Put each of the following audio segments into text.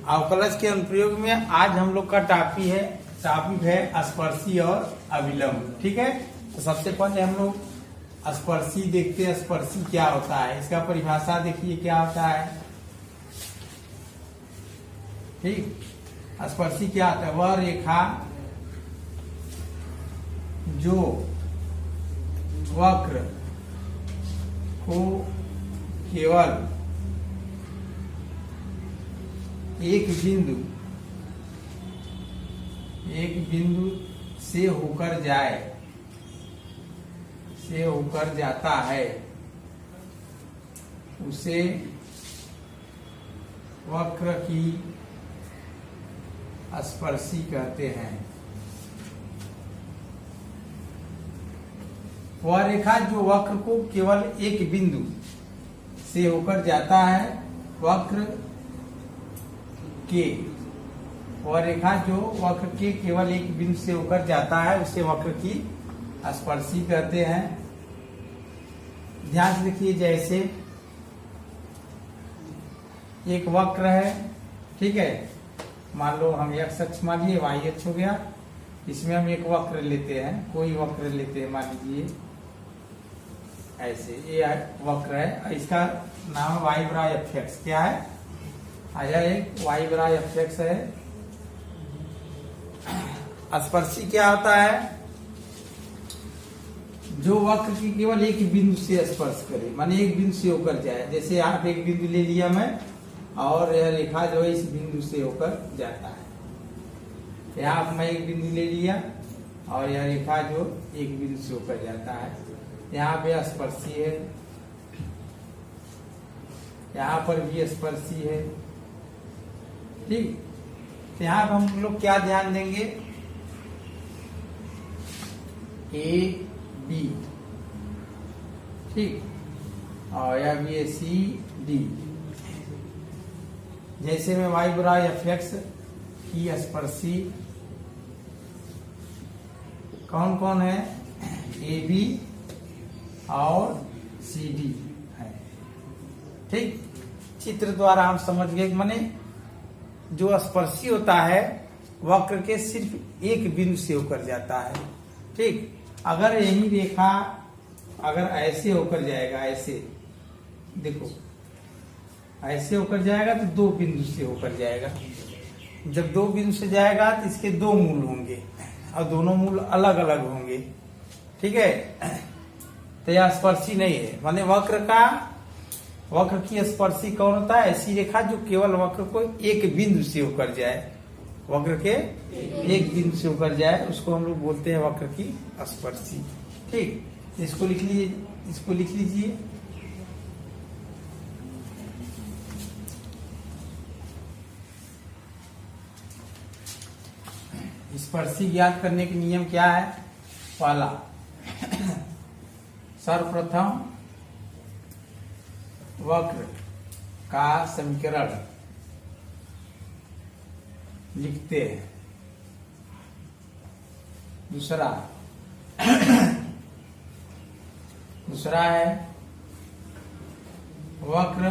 अवकलज के अनुप्रयोग में आज हम लोग का टॉपिक है स्पर्शी और अविलंब। ठीक है, तो सबसे पहले हम लोग स्पर्शी देखते हैं। स्पर्शी क्या होता है, इसका परिभाषा देखिए क्या होता है। ठीक, स्पर्शी क्या होता है? वह रेखा जो वक्र को केवल एक बिंदु से होकर जाता है, उसे वक्र की स्पर्शी कहते हैं। वह रेखा जो वक्र को केवल एक बिंदु से होकर जाता है, वह रेखा जो वक्र के केवल एक बिंदु से होकर जाता है, उसे वक्र की स्पर्शी कहते हैं। ध्यान से देखिए, जैसे एक वक्र है, ठीक है, मान लो हम x अक्ष मान लीजिए, y अक्ष हो गया। इसमें हम एक वक्र लेते हैं, कोई वक्र लेते हैं, मान लीजिए ऐसे, ये वक्र है, इसका नाम है y बराबर fx। क्या है? आया एक y बराबर fx है। स्पर्शी क्या होता है? जो वक्र की केवल एक बिंदु से स्पर्श करे, माने एक बिंदु से होकर जाए। जैसे आप एक बिंदु ले लिया मैं, और यह रेखा जो है इस बिंदु से होकर जाता है। यहाँ मैं एक बिंदु ले लिया और यह रेखा जो एक बिंदु से होकर जाता है, यहाँ पे स्पर्शी है, यहाँ पर भी स्पर्शी है। ठीक, तो यहाँ पर हम लोग क्या ध्यान देंगे? ए बी, ठीक, और यह भी है सी डी। जैसे में y बराबर fx की स्पर्शी कौन कौन है? ए बी और सी डी है। ठीक, चित्र द्वारा हम समझ गए, माने जो स्पर्शी होता है वक्र के सिर्फ एक बिंदु से होकर जाता है। ठीक, अगर यही रेखा अगर ऐसे होकर जाएगा, ऐसे देखो, ऐसे होकर जाएगा तो दो बिंदु से होकर जाएगा। जब दो बिंदु से जाएगा तो इसके दो मूल होंगे और दोनों मूल अलग अलग होंगे। ठीक है, तो यह स्पर्शी नहीं है। माने वक्र की स्पर्शी कौन होता है? ऐसी रेखा जो केवल वक्र को एक बिंदु से होकर जाए, वक्र के एक बिंदु से होकर जाए, उसको हम लोग बोलते हैं वक्र की स्पर्शी। ठीक, इसको लिख लीजिए। स्पर्शी ज्ञात करने के नियम क्या है? पहला, सर्वप्रथम वक्र का समीकरण लिखते हैं। दूसरा है वक्र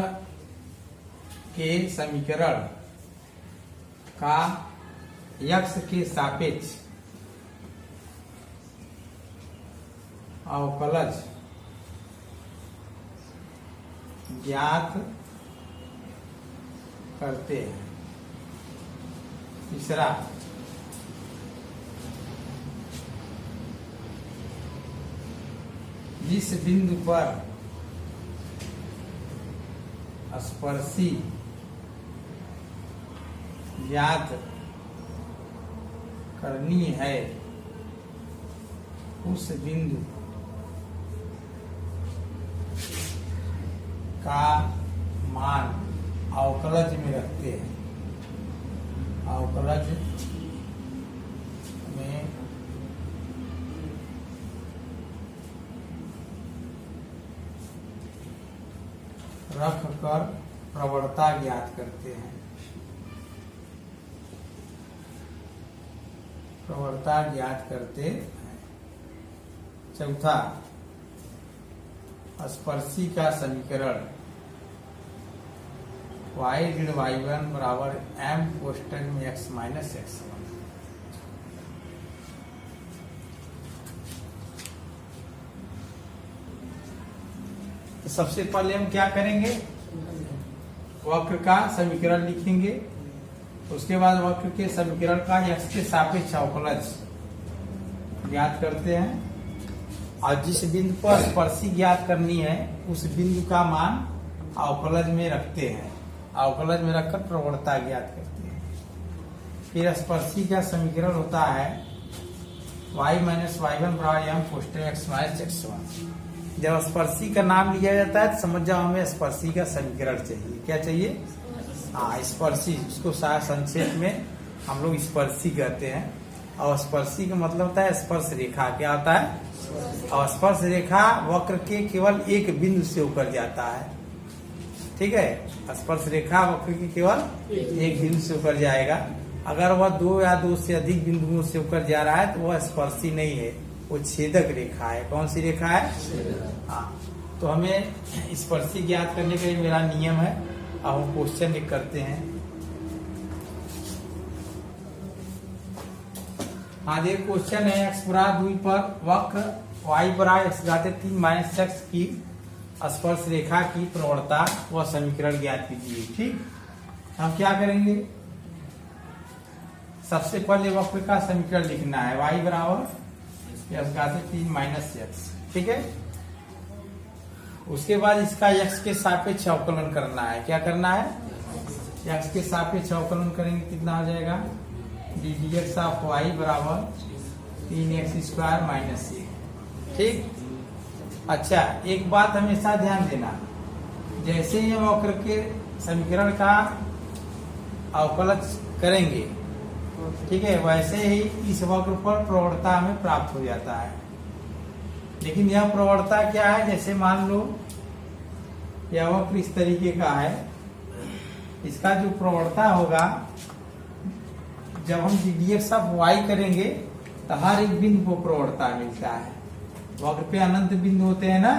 के समीकरण का x के सापेक्ष अवकलज ज्ञात करते हैं। तीसरा, जिस बिंदु पर स्पर्शी ज्ञात करनी है, उस बिंदु का मान अवकलज में रखते हैं। अवकलज में रख कर प्रवणता ज्ञात करते हैं। चौथा, स्पर्शी का समीकरण वाई ऋण y1 बराबर m कोष्टक में x माइनस x1। तो सबसे पहले हम क्या करेंगे, वक्र का समीकरण लिखेंगे। उसके बाद वक्र के समीकरण का x के सापेक्ष अवकलज ज्ञात करते हैं, और जिस बिंदु पर स्पर्शी ज्ञात करनी है उस बिंदु का मान अवकलज में रखते हैं, अवकलज में रखकर प्रवणता ज्ञात करते हैं। फिर स्पर्शी का समीकरण होता है y माइनस y1 बराबर m कोष्टक x माइनस x1। जब स्पर्शी का नाम लिया जाता है तो समझ जाओ हमें स्पर्शी का समीकरण चाहिए। क्या चाहिए? स्पर्शी, उसको संक्षेप में हम लोग स्पर्शी कहते हैं। और स्पर्शी का मतलब होता है स्पर्श रेखा। क्या होता है? और स्पर्श रेखा वक्र के केवल एक बिंदु से होकर जाता है। ठीक है, स्पर्श रेखा वक्र के केवल एक बिंदु से होकर जाएगा। अगर वह दो या दो से अधिक बिंदुओं से होकर जा रहा है तो वह स्पर्शी नहीं है, वो छेदक रेखा है। कौन सी रेखा है? हाँ, तो हमें स्पर्शी ज्ञात करने का मेरा नियम है। अब हम क्वेश्चन लिख करते हैं। हाँ, देखिए क्वेश्चन है x बराबर 2 पर वक्र y बराबर x घाते 3 माइनस x की स्पर्श रेखा की प्रवणता व समीकरण ज्ञात कीजिए। ठीक, हम क्या करेंगे, सबसे पहले वक्र का समीकरण लिखना है। y बराबर x घाते 3 माइनस x। ठीक है, उसके बाद इसका x के सापेक्ष अवकलन करना है। क्या करना है? x के सापेक्ष अवकलन करेंगे, कितना हो जाएगा? ddx ऑफ y बराबर 3x स्क्वायर माइनस a। ठीक, अच्छा, एक बात हमेशा ध्यान देना, जैसे ही हम वक्र के समीकरण का अवकलज करेंगे, ठीक है, वैसे ही इस वक्र पर प्रवणता हमें प्राप्त हो जाता है। लेकिन यह प्रवणता क्या है? जैसे मान लो यह वक्र इस तरीके का है, इसका जो प्रवणता होगा जब हम ddx ऑफ y करेंगे तो हर एक बिंदु को प्रवणता मिलता है। वक्र पे अनंत बिंदु होते हैं ना,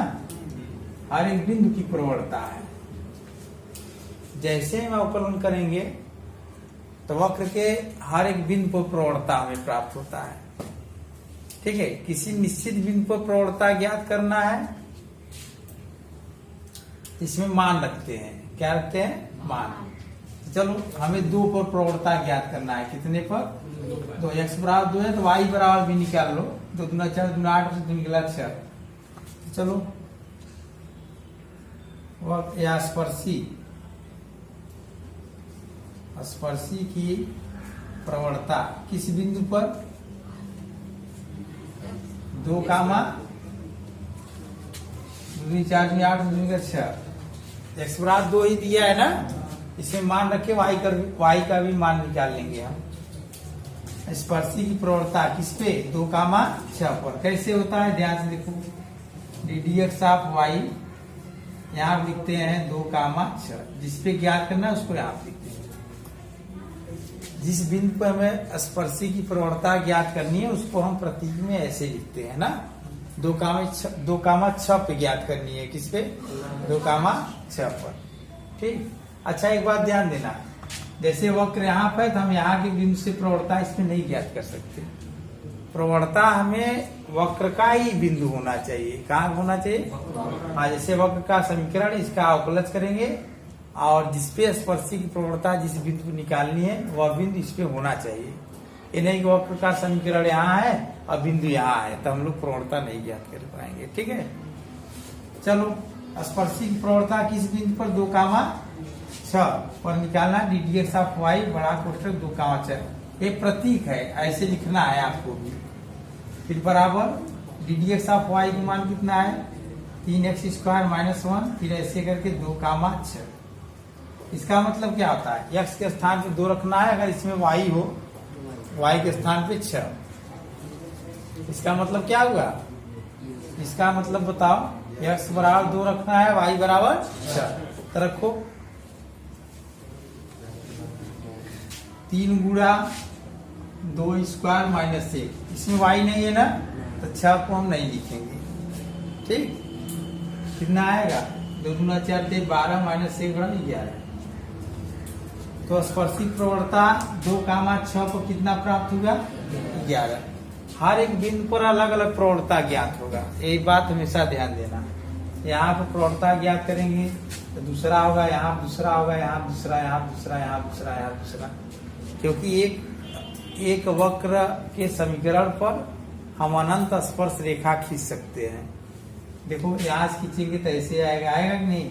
हर एक बिंदु की प्रवणता है। जैसे हम अवकलन करेंगे तो वक्र के हर एक बिंदु पर प्रवणता हमें प्राप्त होता है। ठीक है, किसी निश्चित बिंदु पर प्रवणता ज्ञात करना है, इसमें मान रखते हैं। क्या रखते हैं? मान। चलो, हमें 2 पर प्रवणता ज्ञात करना है। कितने पर? 2। x बराबर 2 है तो y बराबर भी निकाल लो। 2 दूना 4, 2 दूना 8, 2 निकला 6। चलो, वह या स्पर्शी की प्रवणता किस बिंदु पर? 2, 2 4, 2 8, 2 निकला 6। x बराबर 2 ही दिया है ना, इसे मान रखे y का भी मान निकाल लेंगे हम। स्पर्शी की प्रवणता किस पे? 2, 6 पर। कैसे होता है? ध्यान से देखो, ddx ऑफ y यहाँ लिखते हैं 2, 6। जिसपे ज्ञात करना है उसको यहाँ लिखते हैं। जिस बिंदु पर हमें स्पर्शी की प्रवणता ज्ञात करनी है उसको हम प्रतीक में ऐसे लिखते हैं ना, 2, 6 पे ज्ञात करनी है। किस पे? 2, 6 पर। ठीक, अच्छा, एक बात ध्यान देना, जैसे वक्र यहाँ पर तो हम यहाँ के बिंदु से प्रवणता इसमें नहीं ज्ञात कर सकते। प्रवणता हमें वक्र का ही बिंदु होना चाहिए। कहाँ होना चाहिए? हाँ, जैसे वक्र का समीकरण, इसका अवकलज करेंगे और जिसपे स्पर्शी की प्रवणता जिस बिंदु को निकालनी है वह बिंदु इस पे होना चाहिए। ये नहीं कि वक्र का समीकरण यहाँ है और बिंदु यहाँ है तो हम लोग प्रवणता नहीं ज्ञात कर पाएंगे। ठीक है, चलो, स्पर्शी की प्रवणता किस बिंदु पर? 2, 6 पर निकालना। ddx ऑफ y बड़ा कोष्टक 2, 6। ये प्रतीक है, ऐसे लिखना है आपको भी। फिर बराबर ddx ऑफ y का मान कितना है? 3x square minus 1। फिर ऐसे करके 2, 6। इसका मतलब क्या होता है? x के स्थान पे 2 रखना है, अगर इसमें y हो, y के स्थान पे 6। इसका मतलब क्या हुआ? इसका मतलब बताओ, x बराबर 2 रखना है, y बराबर 6। तो रखो 3 गुणा 2 स्क्वायर माइनस 1। इसमें y नहीं है ना, तो 6 को हम नहीं लिखेंगे। ठीक, कितना आएगा? 2 दूना 4, 12 माइनस 1 11। तो स्पर्शी प्रवणता 2,6 को कितना प्राप्त होगा 11। हर एक बिंदु पर अलग अलग प्रवणता ज्ञात होगा, ये बात हमेशा ध्यान देना। यहाँ पर प्रवणता ज्ञात करेंगे तो दूसरा होगा, यहाँ दूसरा होगा, यहाँ दूसरा, यहाँ दूसरा, यहाँ दूसरा, यहाँ दूसरा, क्योंकि एक वक्र के समीकरण पर हम अनंत स्पर्श रेखा खींच सकते हैं। देखो यहाँ से खींचेंगे तो ऐसे आएगा, आएगा कि नहीं,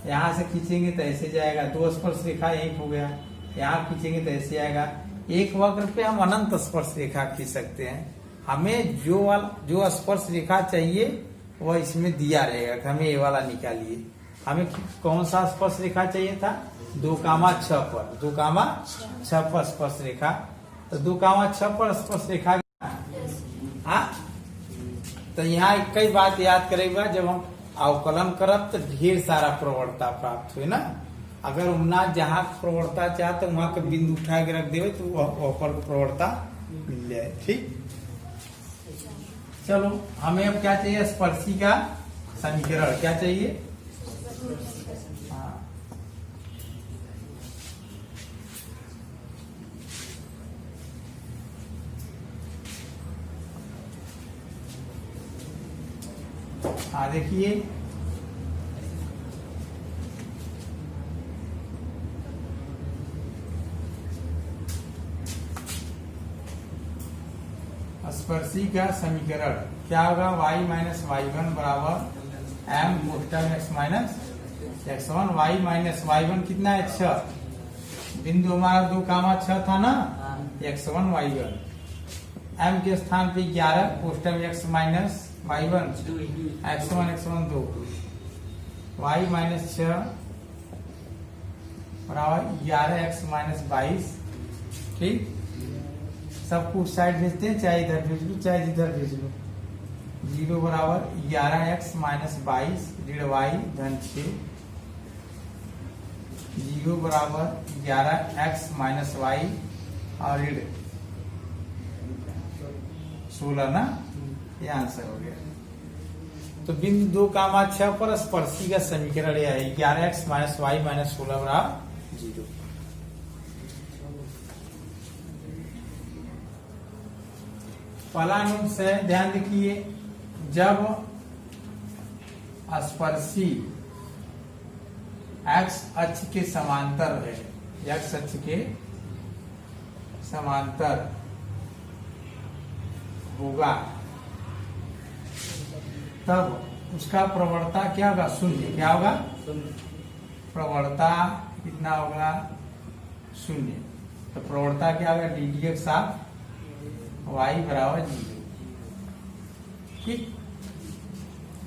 यहाँ से खींचेंगे तो ऐसे जाएगा, 2 स्पर्श रेखा एक हो गया, यहाँ खींचेंगे तो ऐसे आएगा। एक वक्र पे हम अनंत स्पर्श रेखा खींच सकते हैं। हमें जो स्पर्श रेखा चाहिए वह इसमें दिया रहेगा, हमें ये वाला निकालिए। हमें कौन सा स्पर्श रेखा चाहिए था 2,6 पर, 2,6 पर स्पर्श रेखा। तो 2,6 पर स्पर्श रेखा, हाँ, तो यहाँ कई बात याद करेगा। जब हम अवकलन करब तो ढेर सारा प्रवणता प्राप्त हुए ना। अगर उमना जहाँ प्रवणता चाहते वहां के बिंदु उठा के रख देवे तो वह प्रवणता मिल जाए। ठीक, चलो हमें अब क्या चाहिए, स्पर्शी का समीकरण क्या चाहिए। हाँ देखिए, स्पर्शी का समीकरण क्या होगा, y माइनस y1 बराबर m कोष्टक x minus x1। y minus y1 कितना है 6, बिंदु हमारा 2,6 था ना, x1 y1, m के स्थान पे 11 कोष्टक x minus y1 x1 2, y minus 6 बराबर 11x माइनस 22। ठीक, सबको उस साइड भेजते हैं, चाहे इधर भेज लो चाहे इधर भेज लो। 0 बराबर 11x माइनस 22 ऋण y धन 6, 0 बराबर 11x माइनस y और ऋण 16 ना, ये आंसर हो गया। तो बिंदु 2,6 पर स्पर्शी का समीकरण यह है 11x माइनस y माइनस 16 बराबर 0। पहला नियम से ध्यान रखिए, जब स्पर्शी x अक्ष के समांतर है, x अक्ष के समांतर होगा तब उसका प्रवणता क्या होगा, शून्य। क्या होगा, प्रवणता कितना होगा, शून्य। तो प्रवणता क्या होगा, ddx ऑफ y बराबर 0। ठीक,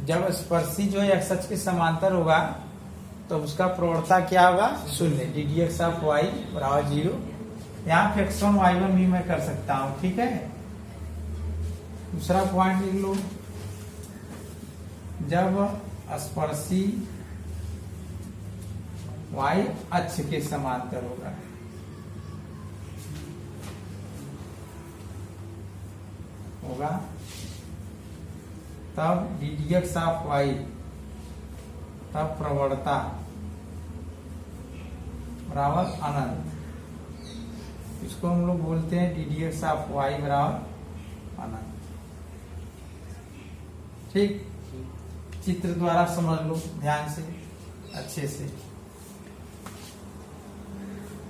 जब स्पर्शी जो है x अक्ष के समांतर होगा तो उसका प्रवणता क्या होगा, शून्य, ddx ऑफ y बराबर 0। यहाँ पे x1 y1 भी मैं कर सकता हूँ। ठीक है, दूसरा पॉइंट लिख लो, जब स्पर्शी y अक्ष के समांतर होगा तब ddx ऑफ y, तब प्रवणता बराबर अनंत। इसको हम लोग बोलते हैं ddx ऑफ y बराबर अनंत। ठीक, चित्र द्वारा समझ लो ध्यान से, अच्छे से।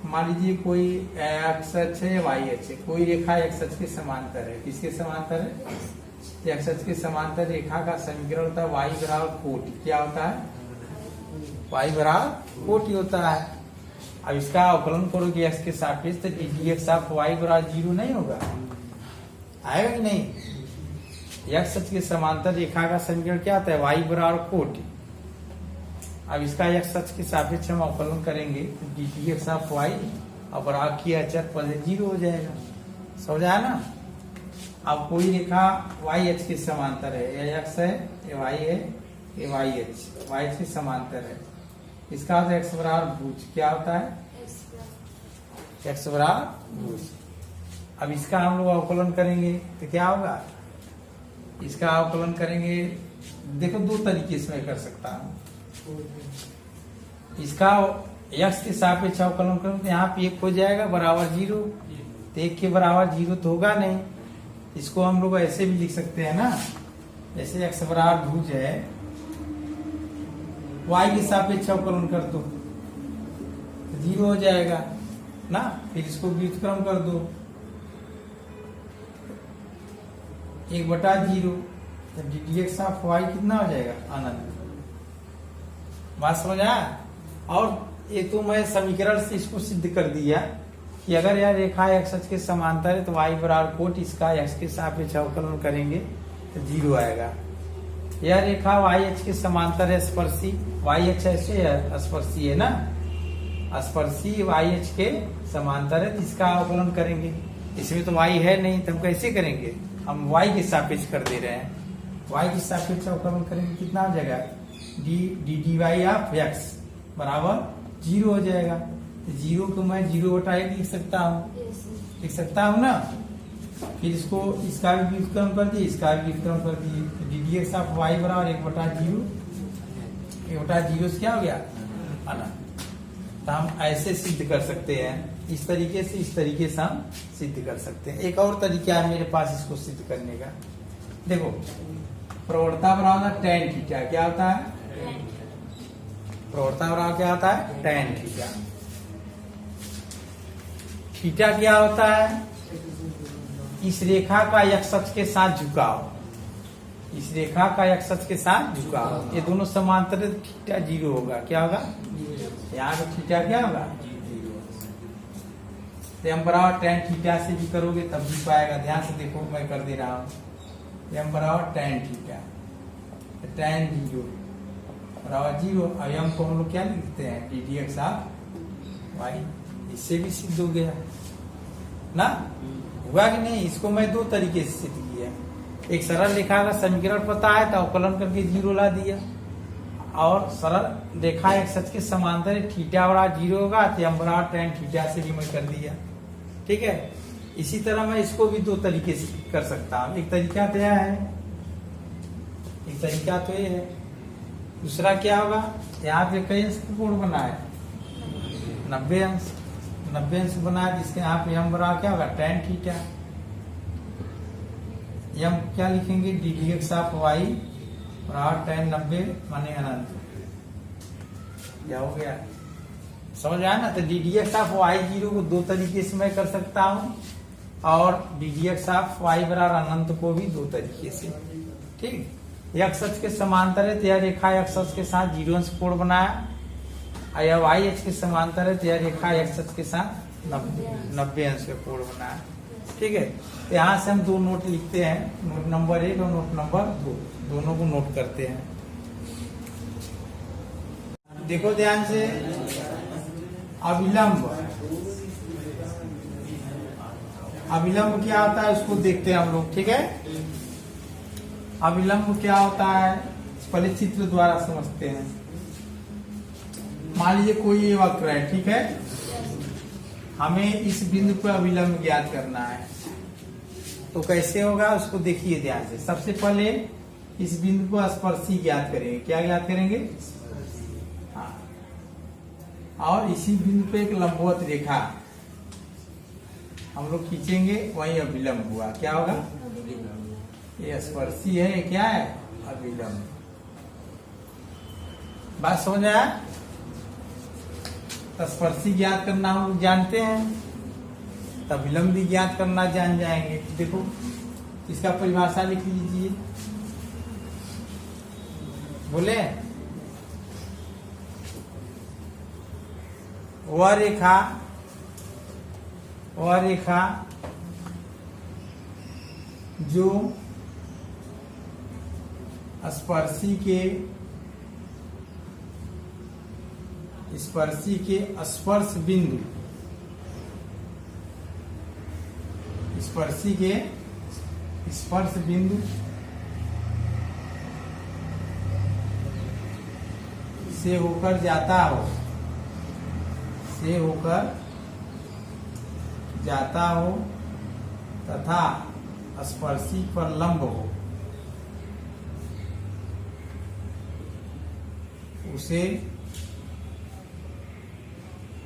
मान लीजिए कोई x अक्ष है, y अक्ष है, कोई रेखा x अक्ष के समांतर है। किसके समांतर है, x अक्ष के समांतर रेखा का समीकरण होता है y बराबर कोटि। क्या होता है, y बराबर कोटि होता है। अब इसका अवकलन करोगे x के सापेक्ष तो ddx ऑफ y बराबर 0 नहीं होगा, आएगा कि नहीं। x अक्ष के समांतर रेखा का समीकरण क्या होता है, y बराबर कोटि। अब इसका x अक्ष के सापेक्ष हम अवकलन करेंगे तो ddx ऑफ y और बराबर किया अचर पद 0 हो जाएगा। समझा ना। अब कोई रेखा y अक्ष के समांतर है, ये x है, ये y है, ये y अक्ष y अक्ष के समांतर है। इसका अर्थ x बराबर भुज। क्या होता है, x बराबर भुज। अब इसका हम लोग अवकलन करेंगे तो क्या होगा, इसका अवकलन करेंगे, देखो दो तरीके से मैं कर सकता हूँ। इसका x के सापेक्ष अवकलन करूं तो यहाँ पे 1 हो जाएगा बराबर 0। तो 1 के बराबर 0 तो होगा नहीं। इसको हम लोग ऐसे भी लिख सकते हैं ना, जैसे x बराबर भुज है, y के सापेक्ष अवकलन कर दो तो 0 हो जाएगा ना। फिर इसको व्युत्क्रम कर दो 1/0, तो ddx ऑफ y कितना हो जाएगा अनंत। बात समझ आया। और ये तो मैं समीकरण से इसको सिद्ध कर दिया कि अगर यह रेखा x अक्ष के समांतर है तो y बराबर कोट इसका x के सापेक्ष अवकलन करेंगे तो 0 आएगा। यह रेखा y अक्ष के समांतर है, स्पर्शी y अक्ष ऐसे है, स्पर्शी है ना, स्पर्शी y अक्ष के समांतर है, इसका अवकलन करेंगे। इसमें तो y है नहीं तो हम कैसे करेंगे, हम y के सापेक्ष कर दे रहे हैं। y के सापेक्ष अवकलन करेंगे कितना हो जाएगा, dy ऑफ x बराबर 0 हो जाएगा। तो 0 को मैं 0/1 लिख सकता हूँ, लिख सकता हूँ ना। फिर इसको इसका भी व्युत्क्रम कर दिए, इसका भी व्युत्क्रम कर दिए, तो ddx ऑफ y बराबर 1/0। 1/0 से क्या हो गया अनंत। तो हम ऐसे सिद्ध कर सकते हैं, इस तरीके से, इस तरीके से हम सिद्ध कर सकते हैं। एक और तरीका है मेरे पास इसको सिद्ध करने का। देखो प्रवणता बराबर tan थीटा क्या होता है, प्रवणता बराबर क्या होता है tan थीटा। थीटा क्या होता है, इस रेखा का x अक्ष के साथ झुकाव, इस रेखा का x अक्ष के साथ झुकाव, ये दोनों समांतर, थीटा 0 होगा। क्या होगा यहाँ पे थीटा क्या होगा 0। m बराबर tan थीटा से भी करोगे तब भी पाएगा। ध्यान से देखो मैं कर दे रहा हूँ, m बराबर tan थीटा, tan 0 बराबर 0। अब m को हम लोग क्या लिखते हैं ddx ऑफ y। इससे भी सिद्ध हो गया ना, हुआ कि नहीं। इसको मैं दो तरीके से सिद्ध किया। एक सरल रेखा का समीकरण पता है तो अवकलन करके 0 ला दिया, और सरल रेखा x अक्ष के समांतर थीटा बराबर 0 होगा तो m बराबर tan थीटा से भी मैं कर दिया। ठीक है, इसी तरह मैं इसको भी दो तरीके से कर सकता हूँ। एक तरीका तो यह है, एक तरीका तो ये है। दूसरा क्या होगा, यहाँ पे कई अंश का कोण बना है 90 अंश, 90 अंश बना है, जिसके यहाँ पे m बराबर क्या होगा tan थीटा। m क्या लिखेंगे ddx ऑफ y बराबर tan 90 माने अनंत। क्या हो गया समझ आया ना। तो ddx ऑफ y 0 को दो तरीके से मैं कर सकता हूँ, और ddx ऑफ y बराबर अनंत को भी दो तरीके से। ठीक, x अक्ष के समांतर है तो यह रेखा x अक्ष के साथ 0 अंश कोण बनाया, और यह y अक्ष के समांतर है तो यह रेखा x अक्ष के साथ 90 अंश का कोण बनाया। ठीक है, तो यहाँ से हम दो नोट लिखते हैं, नोट नंबर 1 और नोट नंबर 2, दोनों को नोट करते हैं। देखो ध्यान से, अविलंब, अविलंब क्या होता है उसको देखते हैं हम लोग। ठीक है, अविलंब क्या होता है पहले चित्र द्वारा समझते हैं। मान लीजिए कोई ये वक्र है, ठीक है, हमें इस बिंदु पर अविलंब ज्ञात करना है, तो कैसे होगा उसको देखिए ध्यान से। सबसे पहले इस बिंदु पर स्पर्शी ज्ञात करेंगे। क्या ज्ञात करेंगे, हाँ, और इसी बिंदु पे एक लंबवत रेखा हम लोग खींचेंगे, वही अविलंब हुआ। क्या होगा, ये स्पर्शी है, क्या है अविलंब। बात समझ आया। स्पर्शी ज्ञात करना हम लोग जानते हैं, तब अविलंब भी ज्ञात करना जान जाएंगे। देखो इसका परिभाषा लिख लीजिए, बोले वह रेखा जो स्पर्शी के स्पर्श बिंदु, स्पर्शी के स्पर्श बिंदु से होकर जाता हो तथा स्पर्शी पर लंब हो, उसे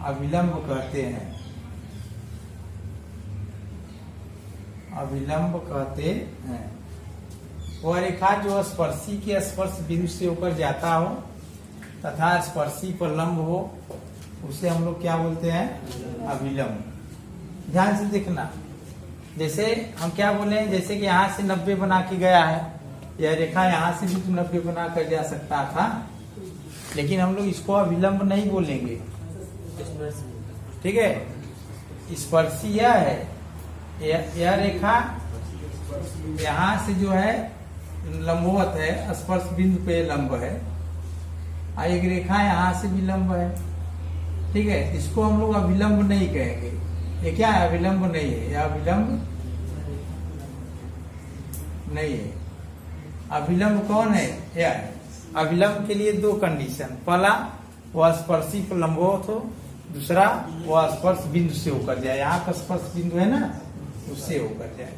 अविलंब कहते हैं, अविलंब कहते हैं। वह रेखा जो स्पर्शी के स्पर्श बिंदु से होकर जाता हो तथा स्पर्शी पर लंब हो उसे हम लोग क्या बोलते हैं? अविलंब। ध्यान से देखना, जैसे हम क्या बोले हैं, जैसे कि यहाँ से 90 बना के गया है, यह रेखा यहाँ से भी 90 बना कर जा सकता था, लेकिन हम लोग इसको अविलंब नहीं बोलेंगे, ठीक है। स्पर्शी यह है, यह रेखा यहाँ से जो है लंबवत है, स्पर्श बिंदु पे लंब है, और एक रेखा यहाँ से भी लंब है, ठीक है। इसको हम लोग अविलंब नहीं कहेंगे। ये क्या है? अविलंब नहीं है, यह अविलंब नहीं है। अविलंब कौन है? यह है। अविलंब के लिए दो कंडीशन, पहला वह स्पर्शी पर लंबवत हो, दूसरा वह स्पर्श बिंदु से होकर जाए, यहाँ का स्पर्श बिंदु है ना, उससे होकर जाए,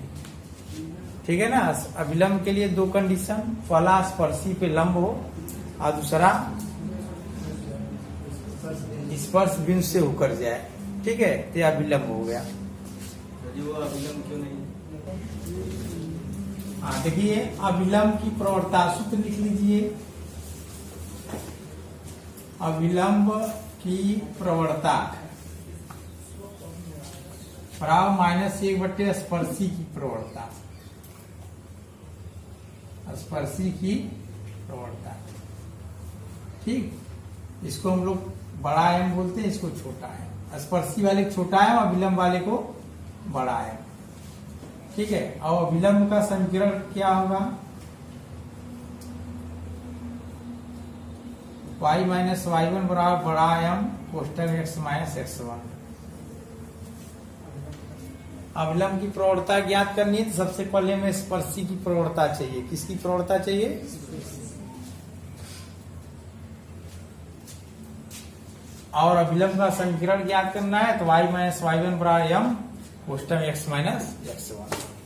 ठीक है ना। अविलंब के लिए दो कंडीशन, पहला स्पर्शी पे लंब हो और दूसरा स्पर्श बिंदु से होकर जाए, ठीक है, तो अविलंब हो गया। वो अविलंब क्यों नहीं? हाँ देखिए, अविलंब की प्रवणता सूत्र लिख लीजिए। अविलंब की प्रवणता बराबर -1 बटे स्पर्शी की प्रवणता, स्पर्शी की प्रवणता, ठीक। इसको हम लोग बड़ा एम बोलते हैं, इसको छोटा एम। स्पर्शी वाले को छोटा है और अविलंब वाले को बड़ा है, ठीक है। और अविलंब का समीकरण क्या होगा? y माइनस y1 बराबर बड़ा एम कोष्टक x माइनस x1। अविलंब की प्रवणता ज्ञात करनी है तो सबसे पहले हमें स्पर्शी की प्रवणता चाहिए। किसकी प्रवणता चाहिए? और अविलंब का समीकरण ज्ञात करना है तो y माइनस y1 बराबर m कोष्टक x माइनस x1।